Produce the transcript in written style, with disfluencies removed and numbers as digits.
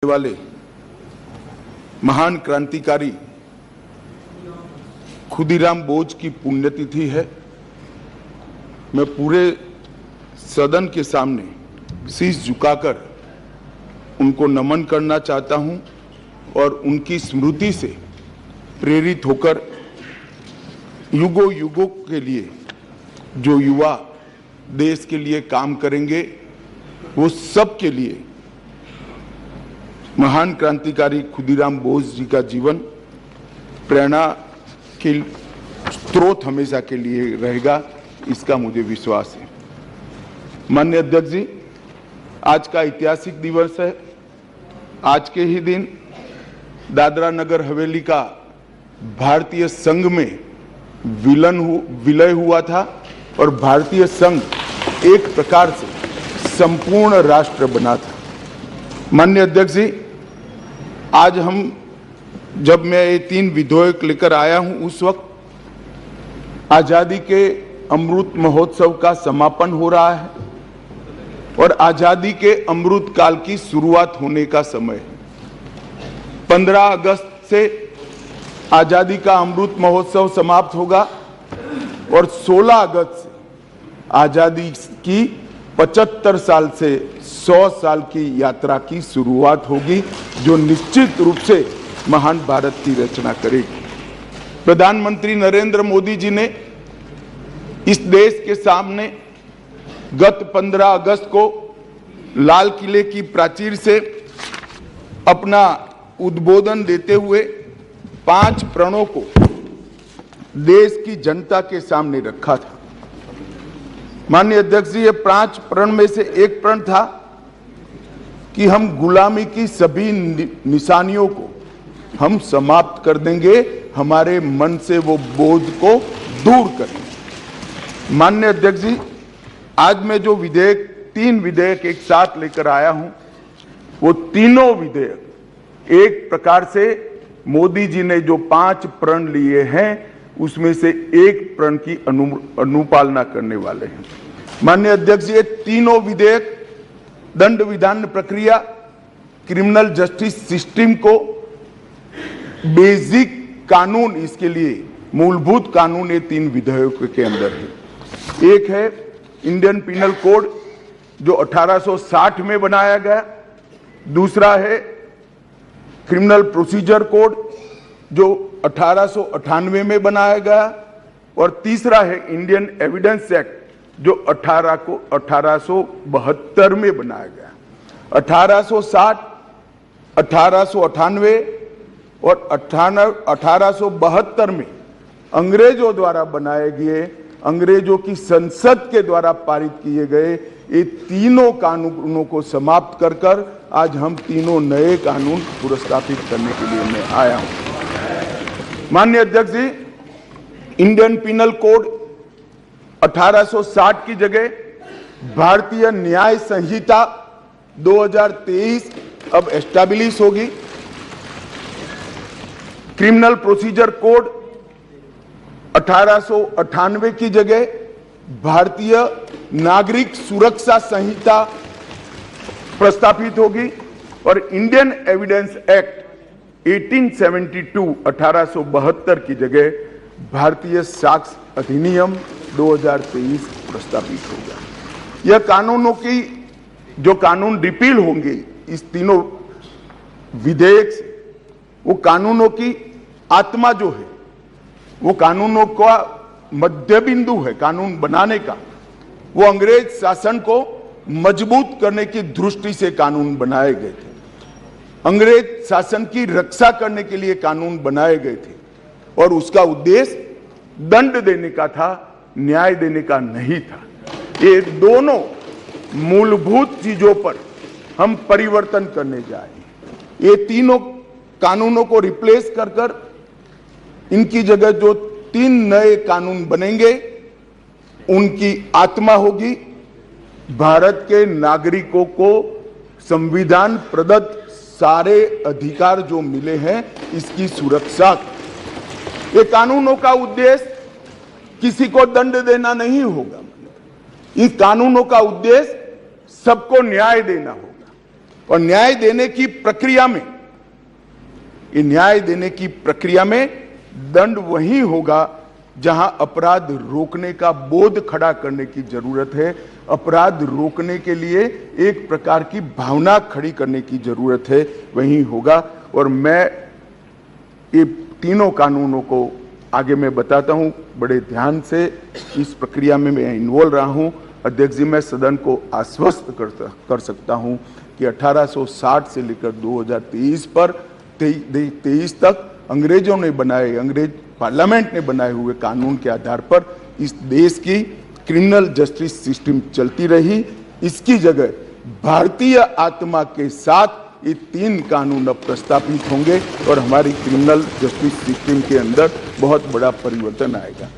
वाले महान क्रांतिकारी खुदीराम बोस की पुण्यतिथि है। मैं पूरे सदन के सामने शीश झुकाकर उनको नमन करना चाहता हूं और उनकी स्मृति से प्रेरित होकर युगों युगों के लिए जो युवा देश के लिए काम करेंगे वो सब के लिए महान क्रांतिकारी खुदीराम बोस जी का जीवन प्रेरणा के स्रोत हमेशा के लिए रहेगा, इसका मुझे विश्वास है। माननीय अध्यक्ष जी, आज का ऐतिहासिक दिवस है। आज के ही दिन दादरा नगर हवेली का भारतीय संघ में विलय हुआ था और भारतीय संघ एक प्रकार से संपूर्ण राष्ट्र बना था। माननीय अध्यक्ष जी, आज जब मैं ये 3 विधेयक लेकर आया हूं, उस वक्त आजादी के अमृत महोत्सव का समापन हो रहा है और आजादी के अमृत काल की शुरुआत होने का समय है। 15 अगस्त से आजादी का अमृत महोत्सव समाप्त होगा और 16 अगस्त से आजादी की 75 साल से 100 साल की यात्रा की शुरुआत होगी, जो निश्चित रूप से महान भारत की रचना करेगी। प्रधानमंत्री नरेंद्र मोदी जी ने इस देश के सामने गत 15 अगस्त को लाल किले की प्राचीर से अपना उद्बोधन देते हुए 5 प्रणों को देश की जनता के सामने रखा था। माननीय अध्यक्ष जी, ये 5 प्रण में से एक प्रण था कि हम गुलामी की सभी निशानियों को हम समाप्त कर देंगे, हमारे मन से वो बोझ को दूर करेंगे। माननीय अध्यक्ष जी, आज मैं जो 3 विधेयक एक साथ लेकर आया हूं, वो तीनों विधेयक एक प्रकार से मोदी जी ने जो 5 प्रण लिए हैं उसमें से एक प्रण की अनुपालना करने वाले हैं। माननीय अध्यक्ष जी, ये तीनों विधेयक दंड विधान प्रक्रिया, क्रिमिनल जस्टिस सिस्टम को बेसिक कानून, इसके लिए मूलभूत कानून ये 3 विधेयकों के अंदर है। एक है इंडियन पिनल कोड जो 1860 में बनाया गया, दूसरा है क्रिमिनल प्रोसीजर कोड जो 1898 में बनाया गया और तीसरा है इंडियन एविडेंस एक्ट जो 1872 में बनाया गया। 1860, 1898 और 1872 में अंग्रेजों द्वारा बनाए गए, अंग्रेजों की संसद के द्वारा पारित किए गए ये तीनों कानूनों को समाप्त कर आज हम तीनों नए कानून पुरस्कृत करने के लिए मैं आया हूं। माननीय अध्यक्ष जी, इंडियन पिनल कोड 1860 की जगह भारतीय न्याय संहिता 2023 अब एस्टैब्लिश होगी। क्रिमिनल प्रोसीजर कोड 1898 की जगह भारतीय नागरिक सुरक्षा संहिता प्रस्तावित होगी और इंडियन एविडेंस एक्ट 1872 की जगह भारतीय साक्ष्य अधिनियम 2023 प्रस्तावित होगा। यह कानूनों की जो कानून रिपील होंगे इस तीनों विधेयक से, वो कानूनों की आत्मा जो है, वो कानूनों का मध्य बिंदु है कानून बनाने का, वो अंग्रेज शासन को मजबूत करने की दृष्टि से कानून बनाए गए थे। अंग्रेज शासन की रक्षा करने के लिए कानून बनाए गए थे और उसका उद्देश्य दंड देने का था, न्याय देने का नहीं था। ये दोनों मूलभूत चीजों पर हम परिवर्तन करने जा रहे हैं। ये तीनों कानूनों को रिप्लेस कर इनकी जगह जो 3 नए कानून बनेंगे उनकी आत्मा होगी भारत के नागरिकों को संविधान प्रदत्त सारे अधिकार जो मिले हैं इसकी सुरक्षा। ये कानूनों का उद्देश्य किसी को दंड देना नहीं होगा, इन कानूनों का उद्देश्य सबको न्याय देना होगा। और न्याय देने की प्रक्रिया में, ये न्याय देने की प्रक्रिया में दंड वही होगा जहां अपराध रोकने का बोध खड़ा करने की जरूरत है, अपराध रोकने के लिए एक प्रकार की भावना खड़ी करने की जरूरत है, वही होगा। और मैं ये तीनों कानूनों को आगे मैं बताता हूं, बड़े ध्यान से इस प्रक्रिया में मैं इन्वॉल्व रहा हूं। अध्यक्ष जी, मैं सदन को आश्वस्त कर सकता हूं कि 1860 से लेकर 2023 पर 23 तक अंग्रेजों ने बनाए, अंग्रेज पार्लियामेंट ने बनाए हुए कानून के आधार पर इस देश की क्रिमिनल जस्टिस सिस्टम चलती रही। इसकी जगह भारतीय आत्मा के साथ ये 3 कानून अब प्रस्तावित होंगे और हमारी क्रिमिनल जस्टिस सिस्टम के अंदर बहुत बड़ा परिवर्तन आएगा।